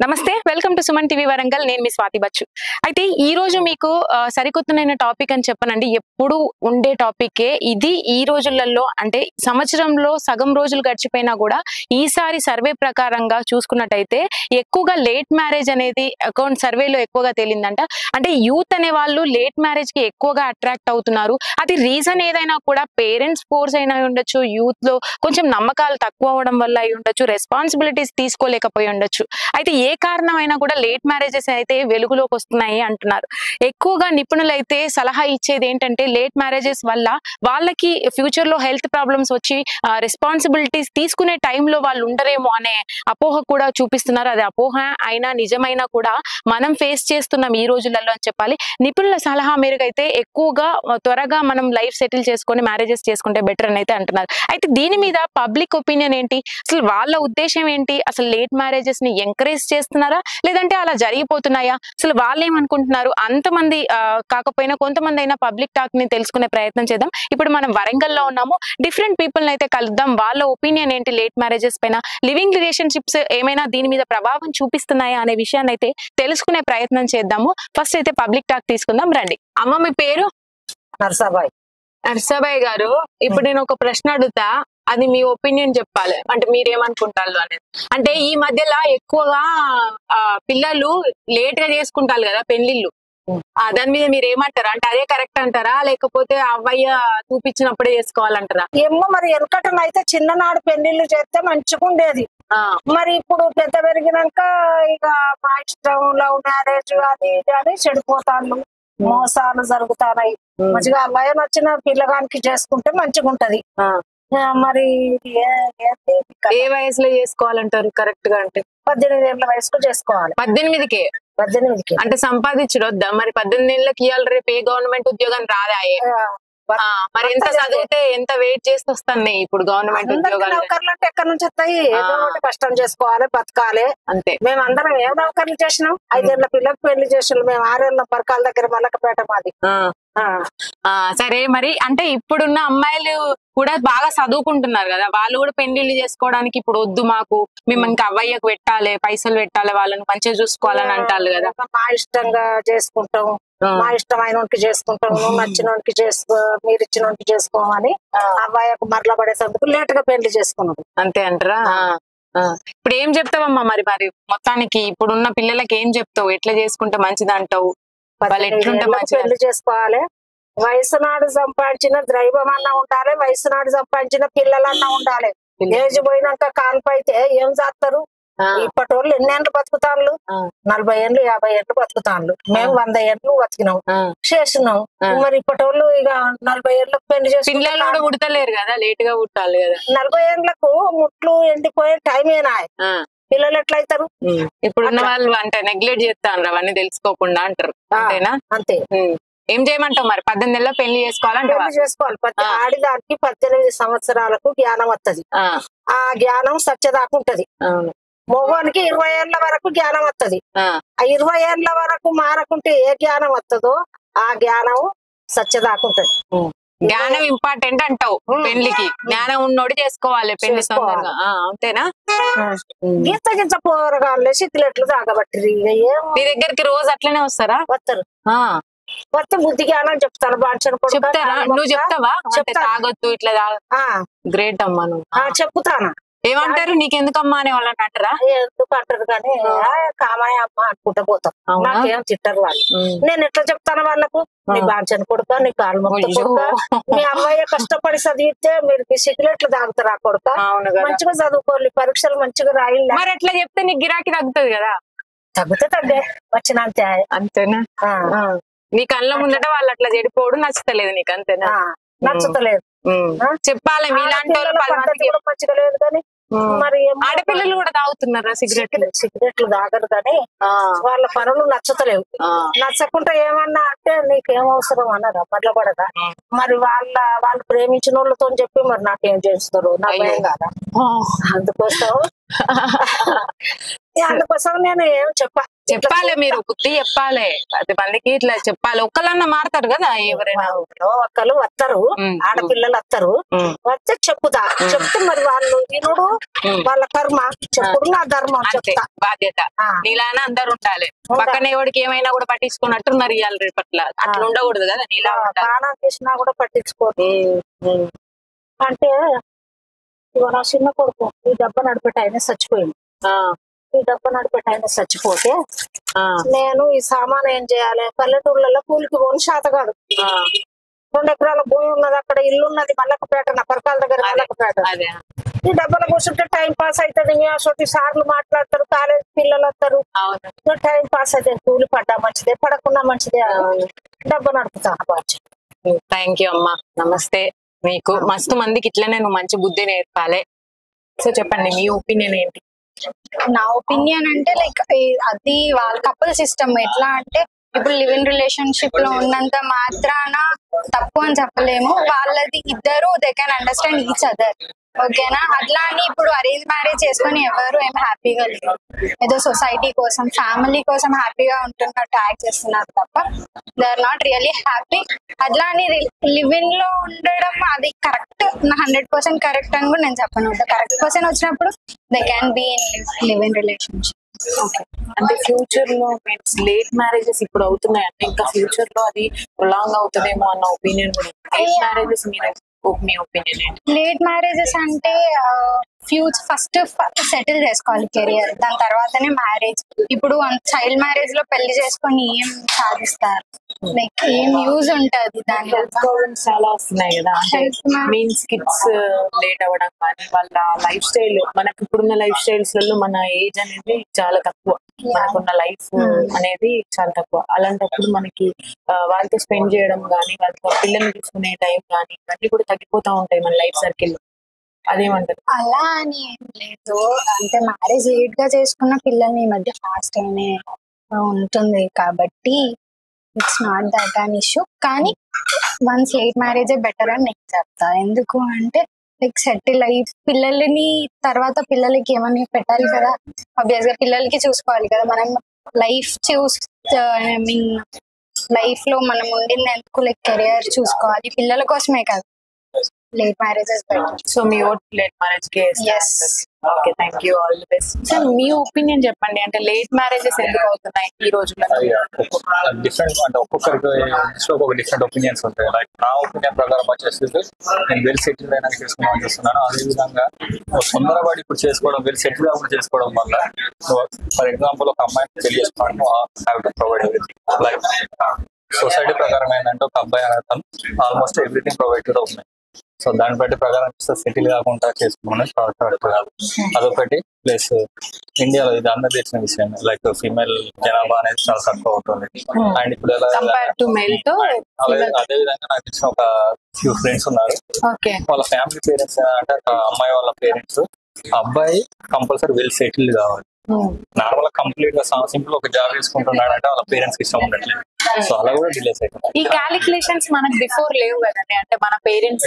నమస్తే, welcome to Suman TV Warangal. నేను మీ స్వాతి బచ్చు. అయితే ఈ రోజు మీకు సరికొత్తనైన టాపిక్ అని చెప్పనండి. ఎప్పుడు ఉండే టాపికే ఇది. ఈ రోజులలో అంటే సంవత్సరంలో సగం రోజులు గడిచిపోయినా కూడా ఈసారి సర్వే ప్రకారంగా చూసుకున్నట్టయితే ఎక్కువగా లేట్ మ్యారేజ్ అనేది అకౌంట్ సర్వేలో ఎక్కువగా తేలిందంట. అంటే యూత్ అనే వాళ్ళు లేట్ మ్యారేజ్ కి ఎక్కువగా అట్రాక్ట్ అవుతున్నారు. అది రీజన్ ఏదైనా కూడా పేరెంట్స్ ఫోర్స్ అయినా ఉండొచ్చు, యూత్ లో కొంచెం నమ్మకాలు తక్కువ అవడం వల్ల అయి ఉండొచ్చు, రెస్పాన్సిబిలిటీస్ తీసుకోలేకపోయి ఉండొచ్చు. అయితే ఏ కారణమైనా కూడా లేట్ మ్యారేజెస్ అయితే వెలుగులోకి వస్తున్నాయి అంటున్నారు. ఎక్కువగా నిపుణులు అయితే సలహా ఇచ్చేది ఏంటంటే లేట్ మ్యారేజెస్ వల్ల వాళ్ళకి ఫ్యూచర్ లో హెల్త్ ప్రాబ్లమ్స్ వచ్చి రెస్పాన్సిబిలిటీస్ తీసుకునే టైంలో వాళ్ళు ఉండరేమో అనే అపోహ కూడా చూపిస్తున్నారు. అది అపోహ అయినా నిజమైనా కూడా మనం ఫేస్ చేస్తున్నాం ఈ రోజులలో అని చెప్పాలి. నిపుణుల సలహా మేరకు అయితే ఎక్కువగా త్వరగా మనం లైఫ్ సెటిల్ చేసుకొని మ్యారేజెస్ చేసుకుంటే బెటర్ అని అయితే అంటున్నారు. అయితే దీని మీద పబ్లిక్ ఒపీనియన్ ఏంటి, అసలు వాళ్ళ ఉద్దేశం ఏంటి, అసలు లేట్ మ్యారేజెస్ ని ఎంకరేజ్ చేస్తున్నారా లేదంటే అలా జరిగిపోతున్నాయా, అసలు వాళ్ళు ఏమనుకుంటున్నారు? అంతమంది కాకపోయినా కొంతమంది అయినా పబ్లిక్ టాక్ ని తెలుసుకునే ప్రయత్నం చేద్దాం. ఇప్పుడు మనం వరంగల్ లో ఉన్నాము, డిఫరెంట్ పీపుల్ అయితే కలుద్దాం. వాళ్ళ ఒపీనియన్ ఏంటి లేట్ మ్యారేజెస్ పైన, లివింగ్ రిలేషన్షిప్స్ ఏమైనా దీని మీద ప్రభావం చూపిస్తున్నాయా అనే విషయాన్ని అయితే తెలుసుకునే ప్రయత్నం చేద్దాము. ఫస్ట్ అయితే పబ్లిక్ టాక్ తీసుకుందాం, రండి. అమ్మ, మీ పేరు? నర్సాబాయ్. నర్సాబాయ్ గారు, ఇప్పుడు నేను ఒక ప్రశ్న అడుగుతా, అది మీ ఒపీనియన్ చెప్పాలి. అంటే మీరేమనుకుంటారు అనేది. అంటే ఈ మధ్యలో ఎక్కువగా పిల్లలు లేట్ గా చేసుకుంటారు కదా పెళ్లిళ్ళు, దాని మీద మీరు ఏమంటారా? అంటే అదే కరెక్ట్ అంటారా లేకపోతే అవ్వయ్య చూపించినప్పుడే చేసుకోవాలంటారా? ఏమో మరి వెనకటనైతే చిన్ననాడు పెళ్లిళ్ళు చేస్తే మంచిగా ఉండేది. మరి ఇప్పుడు పెద్ద పెరిగినాక ఇక మా ఇష్టం లవ్ మ్యారేజ్ అది ఇది అని చెడిపోతాను, మోసాలు జరుగుతాయి. మంచిగా అమ్మాయి వచ్చిన పిల్లగానికి చేసుకుంటే మంచిగా ఉంటది. మరి ఏ వయసులో చేసుకోవాలంటారు కరెక్ట్ గా? అంటే 18 ఏళ్ల వయసుకు చేసుకోవాలి. 18కే? 18కి అంటే సంపాదించడొద్దా మరి? 18 ఏళ్ళకి ఇవాళ రేపు ఏ గవర్నమెంట్ ఉద్యోగం రాదాయే. మరి ఎంత చదివితే ఎంత వెయిట్ చేసి వస్తాయి ఇప్పుడు గవర్నమెంట్ ఉద్యోగాలు? నౌకర్లు అంటే ఎక్కడి నుంచి వస్తాయి? ఏదో ఒకటి కష్టం చేసుకోవాలి, బతకాలి. అంతే. మేము అందరం ఏం నౌకర్లు చేసినాం? 5 ఏళ్ల పిల్లలకు పెళ్లి చేసినాం. మేము 6 ఏళ్ల పరకాల దగ్గర మల్లకపేట మాది. సరే, మరి అంటే ఇప్పుడున్న అమ్మాయిలు కూడా బాగా చదువుకుంటున్నారు కదా, వాళ్ళు కూడా పెళ్లిళ్ళు చేసుకోవడానికి ఇప్పుడు వద్దు మాకు, మేము ఇంకా అవ్వయ్యకు పెట్టాలి, పైసలు పెట్టాలి, వాళ్ళని మంచిగా చూసుకోవాలని అంటారు కదా. మా ఇష్టంగా చేసుకుంటాం, మా ఇష్టమైన వానికి చేసుకుంటాం, నువ్వు నచ్చిన వానికి చేసుకో, మీరు ఇచ్చిన వానికి చేసుకోమని అబ్బాయికు మరల పడేసేందుకు లేట్ గా పెళ్లి చేసుకున్నాడు. అంతే అంటారా? ఇప్పుడు ఏం చెప్తావమ్మా మరి? మరి మొత్తానికి ఇప్పుడున్న పిల్లలకి ఏం చెప్తావు? ఎట్లా చేసుకుంటే మంచిది అంటావు? వాళ్ళు ఎట్లుంటే మంచిది? పెళ్లి చేసుకోవాలి. వయసు నాడు సంపాదించిన ద్రైవం అన్నా ఉండాలి, వయసు నాడు సంపాదించిన పిల్లలన్నా ఉండాలి. ఏజ్ పోయినాక కాన్పైతే ఏం చేస్తారు? ఇప్పటి వాళ్ళు ఎన్నేళ్ళు బతుకుతాండ్లు? 40 ఏళ్ళు 50 ఏళ్ళు బతుకుతాండ్లు. మేము 100 ఏళ్ళు బతికినాం, చేసినాం. మరి ఇప్పటి వాళ్ళు ఇక 40 ఏళ్ళకు పెళ్లి చేసి పిల్లలు కూడా పుడతలేరు కదా, లేట్ గా పుట్టాలి కదా. 40 ఏళ్లకు ముట్లు ఎండిపోయే టైమేనా? పిల్లలు ఎట్లయితారు? ఇప్పుడున్న వాళ్ళు అంటే నెగ్లెక్ట్ చేస్తాను అవన్నీ తెలుసుకోకుండా అంటారు. అంతేనా? అంతే. ఏం చేయమంటావు మరి? 18 ఏళ్ళలో పెళ్లి చేసుకోవాలంటే చేసుకోవాలి. ఆడిదానికి 18 సంవత్సరాలకు జ్ఞానం వస్తుంది. ఆ జ్ఞానం సత్యదాకా ఉంటది. మగవానికి 20 ఏళ్ల వరకు జ్ఞానం వస్తుంది. ఆ 20 ఏళ్ల వరకు మారకుంటే ఏ జ్ఞానం వస్తుందో ఆ జ్ఞానం సత్యదాకా ఉంటది. జ్ఞానం ఇంపార్టెంట్ అంటావు పెళ్లికి? జ్ఞానం ఉన్నోడు చేసుకోవాలి పెళ్లి. అంతేనా? గింత గింత పోరగాళ్ళే సిక్కులెట్లు తాగబట్టి మీ దగ్గరికి రోజు అట్లనే వస్తారా? వస్తారు. వస్తే బుద్ధి జ్ఞానం చెప్తాను. చెప్తారా? నువ్వు చెప్తావా? తాగొద్దు ఇట్లా? గ్రేట్ అమ్మా. నువ్వు చెప్పుతాను. ఏమంటారు? నీకెందుకమ్మా అనే వాళ్ళని అంటారా? ఎందుకు అంటారు కానీ కామాయ అమ్మ అనుకుంటా పోతాం. నాకేం తిట్టరు వాళ్ళు. నేను ఎట్లా చెప్తాను వాళ్ళకు? నీ బాంచని కొడుక, నీ కాలు మొత్తం కొడుక, మీ అమ్మాయి కష్టపడి చదివితే మీరు మీ సిగరెట్లు తాగుతారా కొడుక? మంచిగా చదువుకోవాలి, పరీక్షలు మంచిగా రాయి. మరి ఎట్లా చెప్తే నీకు గిరాకీ తగ్గుతుంది కదా? తగ్గితే తగ్గే వచ్చినంతే. అంతేనా? నీ కళ్ళ ముందట వాళ్ళు అట్లా చెడిపోవడం నచ్చుతలేదు నీకు? అంతేనా? నచ్చుతలేదు. చెప్పాలి మీలాంటి వాళ్ళు మంచిగా లేదు కానీ మరి ఆడపిల్లలు కూడా తాగుతున్నారా సిగరెట్లు? సిగరెట్లు తాగరు కానీ వాళ్ళ పనులు నచ్చుతలేవు. నచ్చకుండా ఏమన్నా అంటే నీకేం అవసరం అన్నారా? మరల పడదా? మరి వాళ్ళు ప్రేమించిన వాళ్ళతో చెప్పి మరి నాకేం చేస్తారు? నా భయం కదా. అందుకోసం అందుకోసం నేను ఏం చెప్పాలి, మీరు బుద్ధి చెప్పాలి, 10 మందికి ఇట్లా చెప్పాలి. ఒక్కలన్నా మారుతారు కదా ఎవరైనా. ఒక్కరు వస్తారు, ఆడపిల్లలు వస్తారు, వస్తే చెప్తే మరి వాళ్ళు వినుడు వాళ్ళ కర్మ, చెప్పుడు నా ధర్మం, చెప్తా బాధ్యత. నీలానే అందరు ఉండాలి, పక్కన ఎవరికి ఏమైనా కూడా పట్టించుకున్నట్టు మరి ఇవాళ రేపట్ల అట్లా ఉండకూడదు కదా. నీలా ప్రాణం చేసినా కూడా పట్టించుకోరు. అంటే ఇవాళ నా చిన్న కొడుకు ఈ డబ్బా నడిపెట్టి ఆయన చచ్చిపోయింది. ఈ డబ్బా నడిపెట్టి ఆయన చచ్చిపోతే నేను ఈ సామాన్ ఏం చేయాలి? పల్లెటూర్లలో కూలికి పోని శాత కాదు. 2 ఎకరాల భూమి ఉన్నది, అక్కడ ఇల్లు ఉన్నది మల్లకపేట, నపరకాల దగ్గర మల్లకపేట. ఈ డబ్బాలు కూర్చుంటే టైం పాస్ అవుతుంది. మీ అసలు సార్లు మాట్లాడతారు, కాలేజ్ పిల్లలు వస్తారు, టైం పాస్ అవుతుంది. కూలి పడ్డా మంచిదే, పడకుండా మంచిదే. డబ్బా నడుపుతాను. థ్యాంక్ యూ అమ్మా, నమస్తే. మీకు మస్తు మందికి ఇట్లనే నువ్వు మంచి బుద్ధి నేర్పాలి. సో చెప్పండి మీ ఒపీనియన్ ఏంటి? నా ఒపీనియన్ అంటే లైక్ అది వాళ్ళ కపుల్ సిస్టమ్. ఎట్లా అంటే ఇప్పుడు లివ్ ఇన్ రిలేషన్షిప్ లో ఉన్నంత మాత్రాన తప్పు అని చెప్పలేము. వాళ్ళది ఇద్దరు they can understand each other, ఓకేనా? అట్లా అని ఇప్పుడు అరేంజ్ మ్యారేజ్ చేసుకుని ఎవరు ఏం హ్యాపీగా లేరు. ఏదో సొసైటీ కోసం ఫ్యామిలీ కోసం హ్యాపీగా ఉంటున్నట్టు యాక్ట్ చేస్తున్నారు తప్ప they are not really happy. అట్లా అని లివ్ ఇన్ లో ఉండడం అది కరెక్ట్, 100% కరెక్ట్ అని కూడా నేను చెప్పను. కరెక్ట్ పర్సన్ వచ్చినప్పుడు they can be in live in relationship. అంటే ఫ్యూచర్ లో మీన్స్ లేట్ మ్యారేజెస్ ఇప్పుడు అవుతున్నాయి అంటే ఇంకా ఫ్యూచర్ లో అది లాంగ్ అవుతుందేమో అన్న ఒపీనియన్ కూడా. లేట్ మ్యారేజెస్ మీ ఒపీనియన్ ఏంటి? లేట్ మ్యారేజెస్ అంటే ఫ్యూచర్ ఫస్ట్ సెటిల్ చేసుకోవాలి కెరియర్, దాని తర్వాతనే మ్యారేజ్. ఇప్పుడు చైల్డ్ మ్యారేజ్ లో పెళ్లి చేసుకొని ఏం సాధిస్తారు? లైక్ ఏం యూజ్ ఉంటది దాని ప్రాబ్లమ్స్ చాలా వస్తున్నాయి కదా. మీన్స్ కిడ్స్ లేట్ అవ్వడం కానీ వాళ్ళ లైఫ్ స్టైల్, మనకి ఇప్పుడున్న లైఫ్ స్టైల్స్ లలో మన ఏజ్ అనేది చాలా తక్కువ, మనకున్న లైఫ్ అనేది చాలా తక్కువ. అలాంటప్పుడు మనకి వాళ్ళతో స్పెండ్ చేయడం కానీ వాళ్ళతో పిల్లల్ని తీసుకునే టైం కానీ ఇవన్నీ కూడా తగ్గిపోతా ఉంటాయి మన లైఫ్ సర్కిల్. అదేమంటారు? అలా అని ఏం లేదు, అంటే మ్యారేజ్ లేట్ గా చేసుకున్న పిల్లల్ని ఈ మధ్య ఫాస్ట్ గానే ఉంటుంది కాబట్టి it's not that an issue. కానీ వన్స్ లేట్ మ్యారేజే బెటర్ అని నేను చెప్తా. ఎందుకు అంటే లైక్ సెటిల్ అయ్యి పిల్లల్ని తర్వాత పిల్లలకి ఏమని పెట్టాలి కదా, ఆబ్వియస్ గా పిల్లలకి చూసుకోవాలి కదా. మనం లైఫ్ ఐ మీన్ లైఫ్ లో మనం ఉండింది ఎందుకు లైక్ కెరియర్ చూసుకోవాలి, పిల్లల కోసమే కాదు. Late marriages better. సో మీ ఓట్ లేట్ మ్యారేజ్ కి? Okay, thank you, all the best. Sir me opinion చెప్పండి, అంటే లేట్ మ్యారేజెస్ ఎందుకు అవుతున్నాయి ఈ రోజుల్లో? డిఫరెంట్ అంటే ఒక్కొక్కరికి ఒక్కొక్క డిఫరెంట్ ఒపీనియన్స్ ఉంటాయి. లైక్ నా ఒపీనియన్ ప్రకారం వచ్చేసి నేను వెల్ సెటిల్ అయినా చేసుకున్నాను చూస్తున్నాను. అదేవిధంగా తొందరపడి ఇప్పుడు చేసుకోవడం, వెల్ సెటిల్ అవ్వడం చేసుకోవడం వల్ల ఫర్ ఎగ్జాంపుల్ ఒక అమ్మాయిని పెళ్లి చేసుకోవడం have to provide everything. Like society ప్రకారం ఏంటంటే ఒక అబ్బాయి అతను ఆల్మోస్ట్ ఎవ్రీథింగ్ ప్రొవైడ్ కూడా ఉన్నాయి. సో దాన్ని బట్టి ప్రకారం సెటిల్ కాకుండా చేసుకోమని కాదు. అదొకటి. ప్లస్ ఇండియాలో ఇది అందరు తెలిసిన విషయం, లైక్ ఫీమేల్ జనాభా అనేది చాలా తక్కువ ఉంటుంది. అండ్ ఇప్పుడు ఎలా అదే విధంగా నాకు తెలిసిన ఒక ఫ్యూ ఫ్రెండ్స్ ఉన్నారు, వాళ్ళ ఫ్యామిలీ పేరెంట్స్ అంటే అమ్మాయి వాళ్ళ పేరెంట్స్ అబ్బాయి కంపల్సరీ వెల్ సెటిల్డ్ కావాలి. నార్మల్ కంప్లీట్ గా సింపుల్ ఒక జాబ్ చేసుకుంటున్నాడు అంటే వాళ్ళ పేరెంట్స్ కి ఇష్టం ఉండట్లేదు. సో అలా కూడా డిలేస్ అవుతుంది. ఈ క్యాలిక్యులేషన్స్ మనకు బిఫోర్ లేవు కదండి, అంటే మన పేరెంట్స్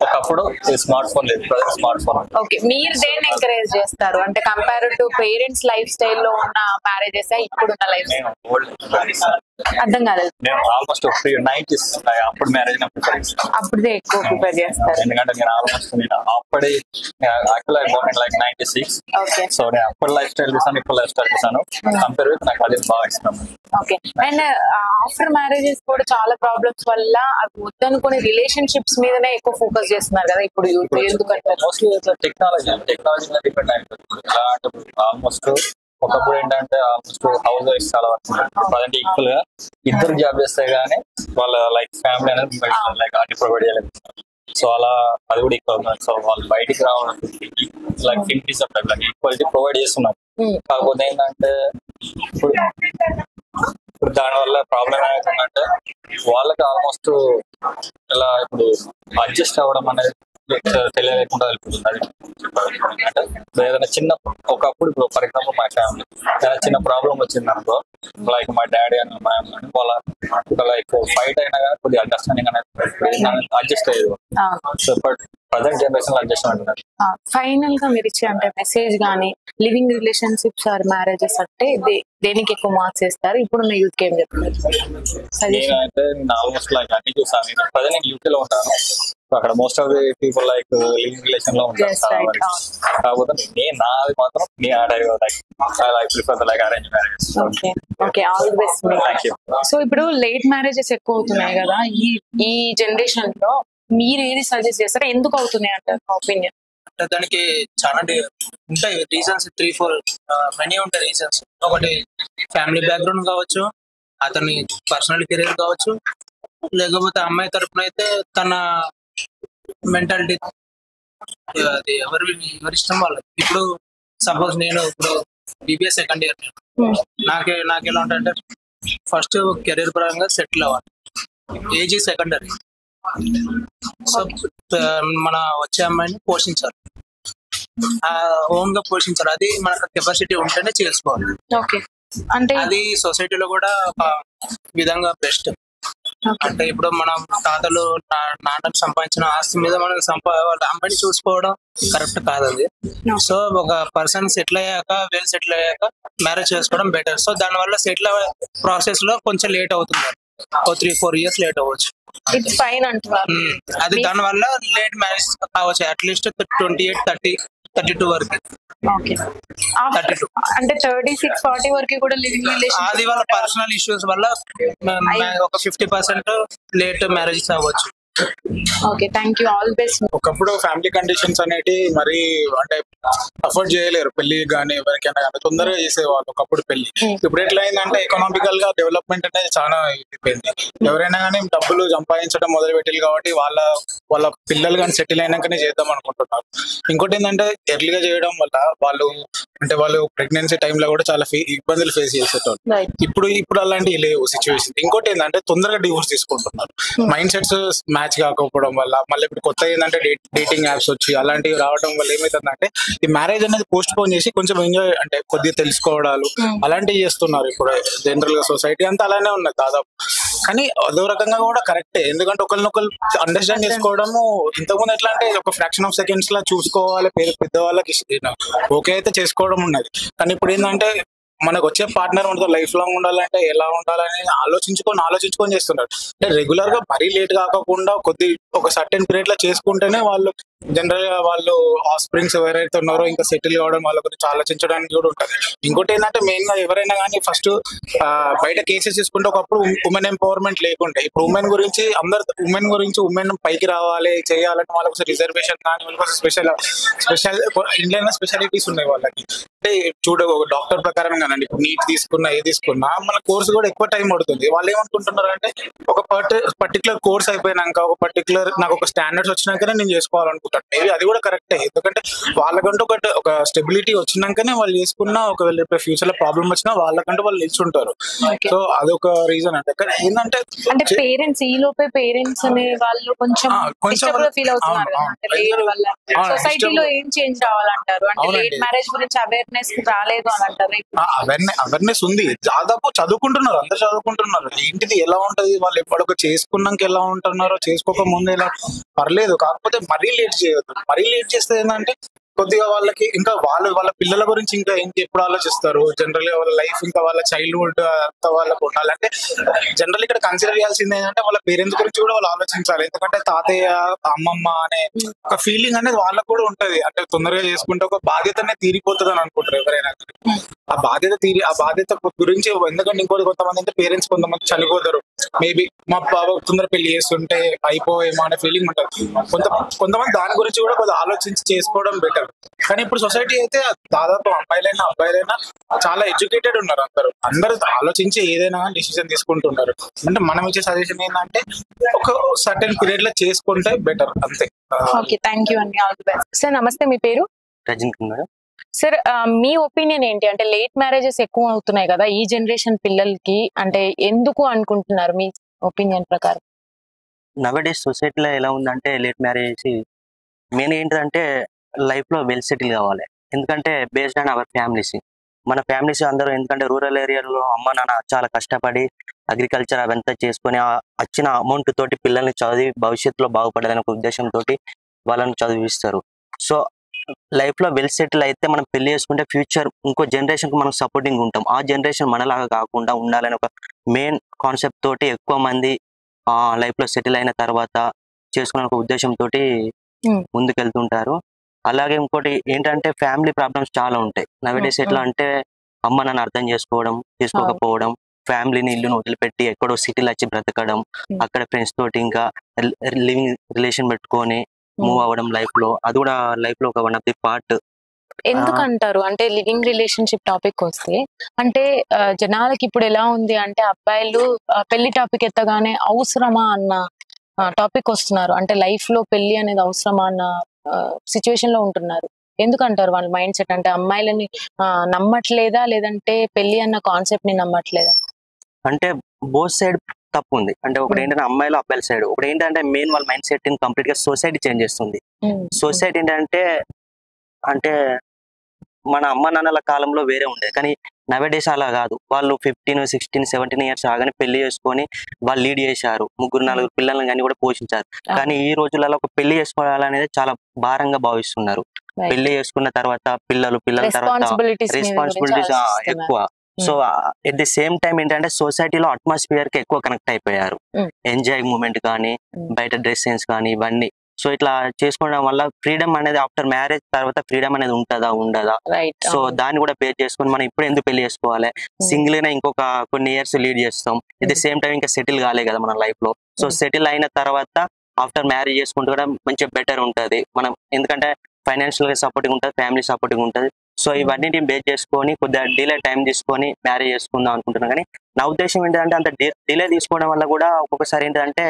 ఒకప్పుడు స్మార్ట్ ఫోన్ లేదు, స్మార్ట్ ఫోన్. ఓకే, మీరు దేన్ని ఎంకరేజ్ చేస్తారు అంటే compare to parents life style లో ఉన్న మ్యారేజెస్ ఇప్పుడున్న లైఫ్? అర్థం కాలేదు. నేను ఆల్మోస్ట్ 90s అప్పుడు మ్యారేజ్ అప్పుడే ఎక్కువ ప్రిపేర్ చేస్తారు. ఎందుకంటే నేను ఆల్మోస్ట్ అప్పుడే లైక్ 96. సో నేను అప్పుడు లైఫ్ స్టైల్ చూసాను, ఇప్పుడు లైఫ్ స్టైల్ చూసాను. కంపేర్ విత్ నాకు అది బాగా ఇష్టం. ఓకే, అండ్ ఆఫ్టర్ మ్యారేజెస్ కూడా చాలా ప్రాబ్లమ్స్ వల్ల అవి వద్దనుకునే రిలేషన్షిప్స్ మీదనే ఎక్కువ ఫోకస్ చేస్తున్నారు కదా ఇప్పుడు యూత్. ఎందుకంటే మోస్ట్లీ టెక్నాలజీ మీద డిపెండ్ అయిపోతుంది. ఎలా అంటే ఆల్మోస్ట్ ఒకప్పుడు ఏంటంటే ఆల్మోస్ట్ హౌస్ వైఫ్ చాలా వరకు ప్రజెంట్ ఈక్వల్ గా ఇద్దరు జాబ్ చేస్తే గానీ వాళ్ళ లైక్ ఫ్యామిలీ అనేది లైక్ అన్ని ప్రొవైడ్ చేయలేదు. సో అలా అది కూడా ఈక్వల్. సో వాళ్ళు బయటికి రావడం లైక్ 50% లైక్ ఈక్వాలిటీ ప్రొవైడ్ చేస్తున్నారు. కాకపోతే ఏంటంటే ఇప్పుడు దానివల్ల ప్రాబ్లం ఏమవుతుందంటే వాళ్ళకి ఆల్మోస్ట్ ఇలా ఇప్పుడు అడ్జస్ట్ అవ్వడం అనేది తెలియకుండా వెళ్ళిపోతుంది. అంటే ఏదైనా చిన్న ఒకప్పుడు ఇప్పుడు ఫర్ ఎగ్జాంపుల్ మా ఫ్యామిలీ ఏదైనా చిన్న ప్రాబ్లం వచ్చింది అనుకో, లైక్ మా డాడీ అని మా అమ్మ అని వాళ్ళ లైక్ ఫైట్ అయినా కానీ కొద్దిగా అండర్స్టాండింగ్ అనేది అడ్జస్ట్ అయ్యేది. So but present generation adjust అంటున్నారు. ఫైనల్ గా మీరు ఇచ్చే అంటే మెసేజ్ గానీ లివింగ్ రిలేషన్షిప్స్ ఆర్ మ్యారేజెస్ అంటే దేనికి ఎక్కువ మార్క్స్ వేస్తారు? ఇప్పుడున్న యూత్ కి ఏం చెప్తారు? నేనైతే నేను ఆల్మోస్ట్ లైక్ అన్ని చూసాను. నేను ప్రజెంట్ నేను యూకే లో ఉంటాను. అక్కడ most of the people like living relation లో ఉంటారు. కాకపోతే నాది మాత్రం prefer like arrange marriages. Okay, all the best. So ఇప్పుడు లేట్ మ్యారేజెస్ ఎక్కువ అవుతున్నాయి కదా ఈ జనరేషన్ లో, మీరు ఏది సజెస్ట్ చేస్తారా? ఎందుకు అవుతున్నాయి అంటారు ఒపీనియన్? దానికి చాలా ఉంటాయి రీజన్స్, 3-4 మనీ ఉంటాయి రీజన్స్. ఒకటి ఫ్యామిలీ బ్యాక్గ్రౌండ్ కావచ్చు, అతని పర్సనల్ కెరీర్ కావచ్చు, లేకపోతే అమ్మాయి తరపున అయితే తన మెంటాలిటీ, అది ఎవరిష్టం వాళ్ళకి. ఇప్పుడు సపోజ్ నేను ఇప్పుడు BBA సెకండ్ ఇయర్, నాకు ఎలా ఉంటాయంటే ఫస్ట్ కెరీర్ పరంగా సెటిల్ అవ్వాలి, ఏజ్ సెకండరీ. సో మన వచ్చే అమ్మాయిని పోషించాలి, ఓన్ గా పోషించాలి. అది మనకు కెపాసిటీ ఉంటేనే చేసుకోవాలి. ఓకే, అంటే అది సొసైటీలో కూడా ఒక విధంగా బెస్ట్. అంటే ఇప్పుడు మనం తాతలు నాన్నకు సంపాదించిన ఆస్తి మీద మనం వాళ్ళ అమ్మాయిని చూసుకోవడం కరెక్ట్ కాదు అది. సో ఒక పర్సన్ సెటిల్ అయ్యాక, వెల్ సెటిల్ అయ్యాక మ్యారేజ్ చేసుకోవడం బెటర్. సో దానివల్ల సెటిల్ ప్రాసెస్ లో కొంచెం లేట్ అవుతుంది, 3-4 years లేట్ అవ్వచ్చు. ఇట్స్ ఫైన్ అంటున్నారు. అది దానివల్ల లేట్ మ్యారేజ్ కావచ్చు, అట్లీస్ట్ 28, 30, 32 వరకు. ఓకే, అంటే 36-40 వరకు కూడా లివింగ్ రిలేషన్, అది వాళ్ళ పర్సనల్ ఇష్యూస్ వల్ల ఒక 50% లేట్ మ్యారేజెస్ అవ్వచ్చు. Okay, thank you, all best. ఒకప్పుడు ఫ్యామిలీ కండిషన్స్ అనేటి మరి అంటే అఫోర్డ్ చేయలేరు పెళ్లి కానీ ఎవరికైనా కానీ, తొందరగా చేసేవాళ్ళు ఒకప్పుడు పెళ్లి. ఇప్పుడు ఎట్లా అయిందంటే ఎకనామికల్ గా డెవలప్మెంట్ అనేది చాలా అయిపోయింది. ఎవరైనా కానీ డబ్బులు సంపాదించడం మొదలు పెట్టారు కాబట్టి వాళ్ళ పిల్లలు కానీ సెటిల్ అయినాకనే చేద్దాం అనుకుంటున్నారు. ఇంకోటి ఏంటంటే ఎర్లీగా చేయడం వల్ల వాళ్ళు ప్రెగ్నెన్సీ టైంలో కూడా చాలా ఇబ్బందులు ఫేస్ చేసేటోళ్ళు. ఇప్పుడు అలాంటివి లేవు సిచ్యువేషన్. ఇంకోటి ఏంటంటే తొందరగా డివోర్స్ తీసుకుంటున్నారు, మైండ్ సెట్స్ మ్యాచ్ కాకపోవడం వల్ల. మళ్ళీ ఇప్పుడు కొత్త ఏంటంటే డేటింగ్ యాప్స్ వచ్చి అలాంటివి రావడం వల్ల ఏమైతుందంటే ఈ మ్యారేజ్ అనేది పోస్ట్ పోన్ చేసి కొంచెం ఎంజాయ్ అంటే కొద్దిగా తెలుసుకోవడాలు అలాంటివి చేస్తున్నారు. ఇప్పుడు జనరల్ గా సొసైటీ అంతా అలానే ఉన్నది దాదాపు. కానీ అదో రకంగా కూడా కరెక్టే, ఎందుకంటే ఒకరినొకరు అండర్స్టాండ్ చేసుకోవడము. ఇంతకుముందు ఎట్లా అంటే ఒక ఫ్రాక్షన్ ఆఫ్ సెకండ్స్ లా చూసుకోవాలి, పెద్దవాళ్ళకి ఓకే అయితే చేసుకోవడం ఉన్నది. కానీ ఇప్పుడు ఏంటంటే మనకు వచ్చే పార్ట్నర్ మనతో లైఫ్ లాంగ్ ఉండాలంటే ఎలా ఉండాలని ఆలోచించుకొని చేస్తున్నారు. అంటే రెగ్యులర్ గా మరీ లేట్ కాకుండా ఒక సర్టెన్ పీరియడ్ లో చేసుకుంటేనే వాళ్ళు జనరల్ గా వాళ్ళు ఆస్ప్రింగ్స్ ఎవరైతే ఉన్నారో ఇంకా సెటిల్ కావడం వాళ్ళ గురించి ఆలోచించడానికి కూడా ఉంటుంది. ఇంకోటి ఏంటంటే మెయిన్ గా ఎవరైనా కానీ ఫస్ట్ బయట కేసెస్ తీసుకుంటే ఒకప్పుడు ఉమెన్ ఎంపవర్మెంట్ లేకుంటే, ఇప్పుడు ఉమెన్ పైకి రావాలి చేయాలంటే వాళ్ళకి రిజర్వేషన్ కానీ వాళ్ళకి స్పెషల్ ఇండియన్ స్పెషాలిటీస్ ఉన్నాయి వాళ్ళకి. అంటే ఒక డాక్టర్ ప్రకారం కానండి, ఇప్పుడు నీట్ తీసుకున్నా తీసుకున్నా మన కోర్స్ కూడా ఎక్కువ టైం పడుతుంది. వాళ్ళు ఏమనుకుంటున్నారు అంటే ఒక పర్టికులర్ కోర్స్ అయిపోయినాక నాకు ఒక స్టాండర్డ్స్ వచ్చినాకనే నేను చేసుకోవాలనుకుంటాను. మేబీ అది కూడా కరెక్టే, ఎందుకంటే వాళ్ళకంటూ ఒక స్టెబిలిటీ వచ్చినాకనే వాళ్ళు చేసుకున్నా ఒకవేళ ఫ్యూచర్ లో ప్రాబ్లం వచ్చినా వాళ్ళకంటూ వాళ్ళు నిల్చుంటారు. సో అదొక రీజన్ అంటే. కానీ ఏంటంటే పేరెంట్స్ ఈ లోపే పేరెంట్స్ అనే వాళ్ళు కొంచెం ఫీల్ అవుతున్నారు. సొసైటీలో ఏం చేంజ్ రావాలంటారు? అంటే లేట్ మ్యారేజ్ గురించి అవేర్నెస్ రాలేదు అని అంటారు. అవేర్నెస్ ఉంది, దాదాపు చదువుకుంటున్నారు, అందరు చదువుకుంటున్నారు. ఏంటిది ఎలా ఉంటది, వాళ్ళు ఎప్పటికో చేసుకున్నాక ఎలా ఉంటున్నారో, చేసుకోక ముందు ఎలా పర్లేదు. కాకపోతే మరీ లేట్ చేయొద్దు. మరీ లేట్ చేస్తే ఏంటంటే కొద్దిగా వాళ్ళకి ఇంకా వాళ్ళ పిల్లల గురించి ఇంకా ఎప్పుడు ఆలోచిస్తారు. జనరల్ గా వాళ్ళ లైఫ్ ఇంకా వాళ్ళ చైల్డ్హుడ్ అంతా వాళ్ళకు ఉండాలంటే జనరల్ ఇక్కడ కన్సిడర్ చేయాల్సింది ఏంటంటే వాళ్ళ పేరెంట్స్ గురించి కూడా వాళ్ళు ఆలోచించాలి. ఎందుకంటే తాతయ్య అమ్మమ్మ అనే ఒక ఫీలింగ్ అనేది వాళ్ళకు కూడా ఉంటది. అంటే తొందరగా చేసుకుంటే ఒక బాధ్యతనే తీరిపోతుంది అని అనుకుంటారు ఎవరైనా. ఆ బాధ్యత గురించి, ఎందుకంటే ఇంకోటి కొంతమంది అంటే పేరెంట్స్ కొంతమంది చనిపోతారు, మేబీ మా బాబా తొందర పెళ్లి చేస్తుంటే అయిపోయేమో అనే ఫీలింగ్ ఉంటుంది. కొంతమంది దాని గురించి కూడా కొద్దిగా ఆలోచించి చేసుకోవడం బెటర్. కానీ ఇప్పుడు సొసైటీ అయితే దాదాపు అబ్బాయిలైనా చాలా ఎడ్యుకేటెడ్ ఉన్నారు. అందరూ ఆలోచించి ఏదైనా డిసిజన్ తీసుకుంటున్నారు. అంటే మనం ఇచ్చే సజెషన్ ఏంటంటే ఒక సర్టెన్ పీరియడ్ లో చేసుకుంటే బెటర్, అంతే. ఓకే, థ్యాంక్ యూ అండి, ఆల్ ది బెస్ట్. సార్ నమస్తే, మీ పేరు? రజనీకాంత్ మేడం. సార్ మీ ఒపీనియన్ ఏంటి? అంటే లేట్ మ్యారేజెస్ ఎక్కువ అవుతున్నాయి కదా ఈ జనరేషన్ పిల్లలకి, అంటే ఎందుకు అనుకుంటున్నారు మీ ఒపీనియన్ ప్రకారం? నవడేస్ సొసైటీలో ఎలా ఉందంటే లేట్ మ్యారేజ్ మెయిన్ ఏంటంటే లైఫ్ లో వెల్ సెటిల్ కావాలి. ఎందుకంటే బేస్డ్ ఆన్ అవర్ ఫ్యామిలీస్. మన ఫ్యామిలీస్ అందరూ, ఎందుకంటే రూరల్ ఏరియాలో అమ్మ నాన్న చాలా కష్టపడి అగ్రికల్చర్ అవంతా చేసుకొని వచ్చిన అమౌంట్ తోటి పిల్లల్ని చదివి భవిష్యత్తులో బాగుపడాలనే ఒక ఉద్దేశంతో వాళ్ళని చదివిస్తారు. సో లైఫ్ లో వెల్ సెటిల్ అయితే మనం పెళ్లి చేసుకుంటే ఫ్యూచర్ ఇంకో జనరేషన్ కి మనం సపోర్టింగ్ ఉంటాం. ఆ జనరేషన్ మనలాగా కాకుండా ఉండాలని ఒక మెయిన్ కాన్సెప్ట్ తోటి ఎక్కువ మంది లైఫ్ లో సెటిల్ అయిన తర్వాత చేసుకునే ఒక ఉద్దేశంతో ముందుకెళ్తుంటారు. అలాగే ఇంకోటి ఏంటంటే ఫ్యామిలీ ప్రాబ్లమ్స్ చాలా ఉంటాయి నవేడేస్. ఎట్లా అంటే అమ్మ నాన్న అర్థం చేసుకోకపోవడం, ఫ్యామిలీని ఇల్లును వదిలిపెట్టి ఎక్కడో సిటీలో వచ్చి బ్రతకడం, అక్కడ ఫ్రెండ్స్ తోటి ఇంకా లివింగ్ రిలేషన్ పెట్టుకొని మూవ్ అవ్వడం లైఫ్ లో, అది కూడా లైఫ్ లో ఒక వన్ ఆఫ్ ది పార్ట్. ఎందుకంటారు అంటే లివింగ్ రిలేషన్షిప్ టాపిక్ వస్తే అంటే జనాలకి ఇప్పుడు ఎలా ఉంది అంటే అబ్బాయిలు పెళ్లి టాపిక్ ఎత్తగానే అవసరమా అన్న టాపిక్ వస్తున్నారు. అంటే లైఫ్ లో పెళ్లి అనేది అవసరమా అన్న సిచ్యువేషన్ లో ఉంటున్నారు. ఎందుకంటారు వాళ్ళ మైండ్ సెట్? అంటే అమ్మాయిలని నమ్మట్లేదా, లేదంటే పెళ్లి అన్న కాన్సెప్ట్ ని నమ్మట్లేదా? అంటే బోత్ సైడ్ తప్పు ఉంది. అంటే ఒకటి ఏంటంటే అమ్మాయిలు అబ్బాయిల సైడ్, ఒకటి ఏంటంటే మెయిన్ వాళ్ళ మైండ్ సెట్ కంప్లీట్ గా సొసైటీ చేంజ్ చేస్తుంది. సొసైటీ ఏంటంటే అంటే మన అమ్మ నాన్నల కాలంలో వేరే ఉండేది, కానీ నవేడేస్ అలా కాదు. వాళ్ళు 15, 16, 17 ఇయర్స్ రాగానే పెళ్లి చేసుకొని వాళ్ళు లీడ్ చేశారు, 3-4 పిల్లల్ని కానీ కూడా పోషించారు. కానీ ఈ రోజులలో ఒక పెళ్లి చేసుకోవాలనేది చాలా భారంగా భావిస్తున్నారు. పెళ్లి చేసుకున్న తర్వాత పిల్లల తర్వాత రెస్పాన్సిబిలిటీస్ ఎక్కువ. So at the same time ఏంటంటే సొసైటీలో అట్మాస్ఫియర్ కి ఎక్కువ కనెక్ట్ అయిపోయారు. ఎంజాయ్ మూమెంట్ కానీ, బయట డ్రెస్ సెన్స్ కానీ ఇవన్నీ. సో ఇట్లా చేసుకోవడం వల్ల ఫ్రీడమ్ అనేది ఆఫ్టర్ మ్యారేజ్ తర్వాత ఫ్రీడమ్ అనేది ఉంటుందా ఉండదా, సో దాన్ని కూడా బేస్ చేసుకొని మనం ఇప్పుడు ఎందుకు పెళ్లి చేసుకోవాలి, సింగిల్ అయినా ఇంకొక కొన్ని ఇయర్స్ లీడ్ చేస్తాం. ఎట్ ది సేమ్ టైం ఇంకా సెటిల్ కాలే కదా మన లైఫ్ లో. సో సెటిల్ అయిన తర్వాత ఆఫ్టర్ మ్యారేజ్ చేసుకుంటూ కూడా మంచిగా బెటర్ ఉంటుంది మనం, ఎందుకంటే ఫైనాన్షియల్ గా సపోర్టింగ్ ఉంటుంది, ఫ్యామిలీ సపోర్టింగ్ ఉంటుంది. సో ఇవన్నీ బేస్ చేసుకొని కొద్దిగా డిలే టైం తీసుకొని మ్యారేజ్ చేసుకుందాం అనుకుంటున్నాను. కానీ నా ఉద్దేశం ఏంటంటే అంత డిలే తీసుకోవడం వల్ల కూడా ఒక్కొక్కసారి ఏంటంటే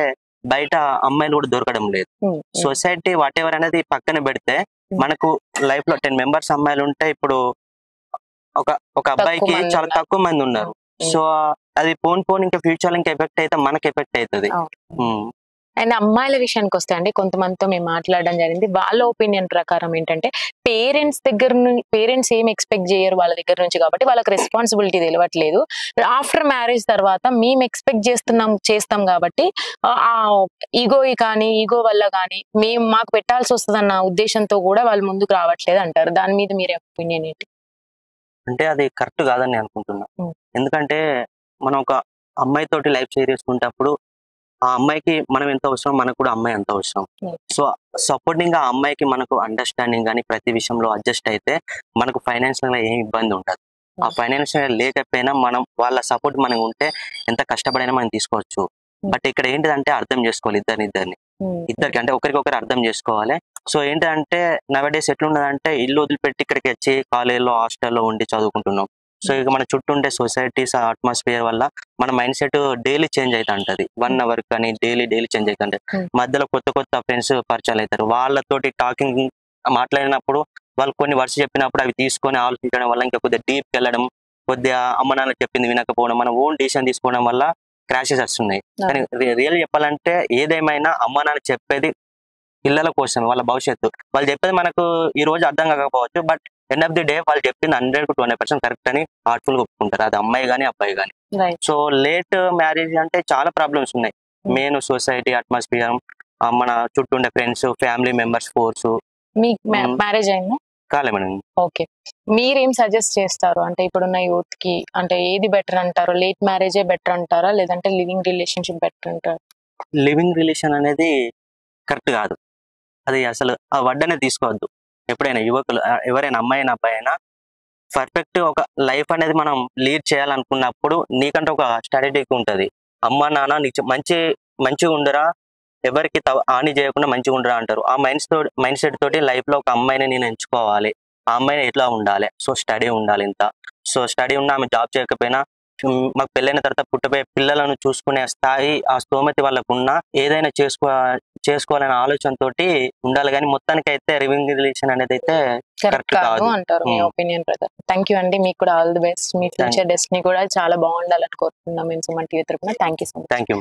బయట అమ్మాయిలు కూడా దొరకడం లేదు. సొసైటీ వాట్ ఎవర్ అనేది పక్కన పెడితే మనకు లైఫ్ లో 10 మెంబర్స్ అమ్మాయిలు ఉంటే ఇప్పుడు ఒక అబ్బాయికి చాలా తక్కువ మంది ఉన్నారు. సో అది పోన్ ఇంకా ఫ్యూచర్ లో ఇంకా ఎఫెక్ట్ అయితే మనకి ఎఫెక్ట్ అవుతుంది. అండ్ అమ్మాయిల విషయానికి వస్తే అండి, కొంతమందితో మేము మాట్లాడడం జరిగింది. వాళ్ళ ఒపీనియన్ ప్రకారం ఏంటంటే పేరెంట్స్ ఏం ఎక్స్పెక్ట్ చేయరు వాళ్ళ దగ్గర నుంచి, కాబట్టి వాళ్ళకి రెస్పాన్సిబిలిటీ తెలియట్లేదు. ఆఫ్టర్ మ్యారేజ్ తర్వాత మేము ఎక్స్పెక్ట్ చేస్తాం కాబట్టి ఆ ఈగో వల్ల కానీ మాకు పెట్టాల్సి వస్తుంది అన్న ఉద్దేశంతో కూడా వాళ్ళు ముందుకు రావట్లేదు అంటారు. దాని మీద మీరే ఒపీనియన్ ఏంటి? అంటే అది కరెక్ట్ కాదని అనుకుంటున్నా. ఎందుకంటే మనం ఒక అమ్మాయి తోటి లైఫ్ షేర్ చేసుకునేటప్పుడు ఆ అమ్మాయికి మనం ఎంత అవసరం, మనకు కూడా అమ్మాయి ఎంత అవసరం. సో సపోర్టింగ్ గా ఆ అమ్మాయికి మనకు అండర్స్టాండింగ్ కానీ ప్రతి విషయంలో అడ్జస్ట్ అయితే మనకు ఫైనాన్షియల్ గా ఏం ఇబ్బంది ఉండదు. ఆ ఫైనాన్షియల్ లేకపోయినా మనం వాళ్ళ సపోర్ట్ మనకు ఉంటే ఎంత కష్టపడైనా మనం తీసుకోవచ్చు. బట్ ఇక్కడ ఏంటిదంటే అర్థం చేసుకోవాలి ఇద్దరికి అంటే ఒకరికొకరు అర్థం చేసుకోవాలి. సో ఏంటంటే నవేడేస్ ఎట్లున్నదంటే ఇల్లు వదిలిపెట్టి ఇక్కడికి వచ్చి కాలేజీలో హాస్టల్లో ఉండి చదువుకుంటున్నాం. సో ఇక మన చుట్టూ ఉండే సొసైటీస్ అట్మాస్ఫియర్ వల్ల మన మైండ్ సెట్ డైలీ చేంజ్ అవుతా ఉంటది. 1 hour కానీ డైలీ చేంజ్ అవుతుంటది. మధ్యలో కొత్త ఫ్రెండ్స్ పరిచయాలు అవుతారు. వాళ్ళతోటి టాకింగ్ మాట్లాడినప్పుడు వాళ్ళు కొన్ని వర్డ్స్ చెప్పినప్పుడు అవి తీసుకొని ఆలోచించడం వల్ల ఇంకా కొద్దిగా డీప్ వెళ్ళడం, కొద్దిగా అమ్మ నాన్న చెప్పింది వినకపోవడం, మన ఓన్ డిసిషన్ తీసుకోవడం వల్ల క్రాషెస్ వస్తున్నాయి. కానీ రియల్ చెప్పాలంటే ఏదేమైనా అమ్మ నాన్న చెప్పేది పిల్లల కోసం, వాళ్ళ భవిష్యత్తు. వాళ్ళు చెప్పేది మనకు ఈ రోజు అర్థం కాకపోవచ్చు, but end of the day వాళ్ళు చెప్పింది 100-200% కరెక్ట్ అని హార్ట్ఫుల్ గా ఒప్పుకుంటారు, అది అమ్మాయి కానీ అబ్బాయి కానీ. సో లేట్ మ్యారేజ్ అంటే చాలా ప్రాబ్లమ్స్ ఉన్నాయి. మెయిన్ సొసైటీ అట్మాస్ఫియర్, మన చుట్టూ ఉండే ఫ్రెండ్స్, ఫ్యామిలీ మెంబర్స్, ఫోర్స్. మీకు మ్యారేజ్ అయిందా? కాలే మేడం. ఓకే, మీరేం సజెస్ట్ చేస్తారు అంటే ఇప్పుడున్న యూత్ కి? అంటే ఏది బెటర్ అంటారు? లేట్ మ్యారేజే బెటర్ అంటారా, లేదంటే లివింగ్ రిలేషన్షిప్ బెటర్ అంటారా? లివింగ్ రిలేషన్ అనేది కరెక్ట్ కాదు. అది అసలు ఆ వడ్డనే తీసుకోవద్దు. ఎప్పుడైనా యువకులు ఎవరైనా అమ్మాయి అయినా అబ్బాయి అయినా పర్ఫెక్ట్ ఒక లైఫ్ అనేది మనం లీడ్ చేయాలనుకున్నప్పుడు నీకంటే ఒక స్ట్రాటజీ ఉంటుంది. అమ్మ నాన్న నీకు మంచిగా ఉండరా, ఎవరికి హాని చేయకుండా మంచిగా ఉండరా అంటారు. ఆ మైండ్ సెట్ తోటి లైఫ్ లో ఒక అమ్మాయిని నేను ఎంచుకోవాలి, ఆ అమ్మాయిని ఎట్లా ఉండాలి, సో స్టడీ ఉండాలి ఇంత. సో స్టడీ ఉన్నా ఆమె జాబ్ చేయకపోయినా మాకు పెళ్ళైన తర్వాత పుట్టబోయే పిల్లలను చూసుకునే స్థాయి, ఆ స్తోమతి వాళ్ళకు ఉన్న ఏదైనా చేసుకోవాలనే ఆలోచనతో ఉండాలి. కానీ మొత్తానికి అయితే లివింగ్ రిలేషన్ అనేది అయితే కరెక్ట్ కాదు అంటారు మీ ఒపీనియన్ ప్రకారం. థ్యాంక్ యూ అండి, మీకు కూడా all the best. Me future destiny కూడా చాలా బాగుండాలని కోరుకుంటున్నాం మేము సుమన్ టీవీ తరపున. Thank you so much. Thank you.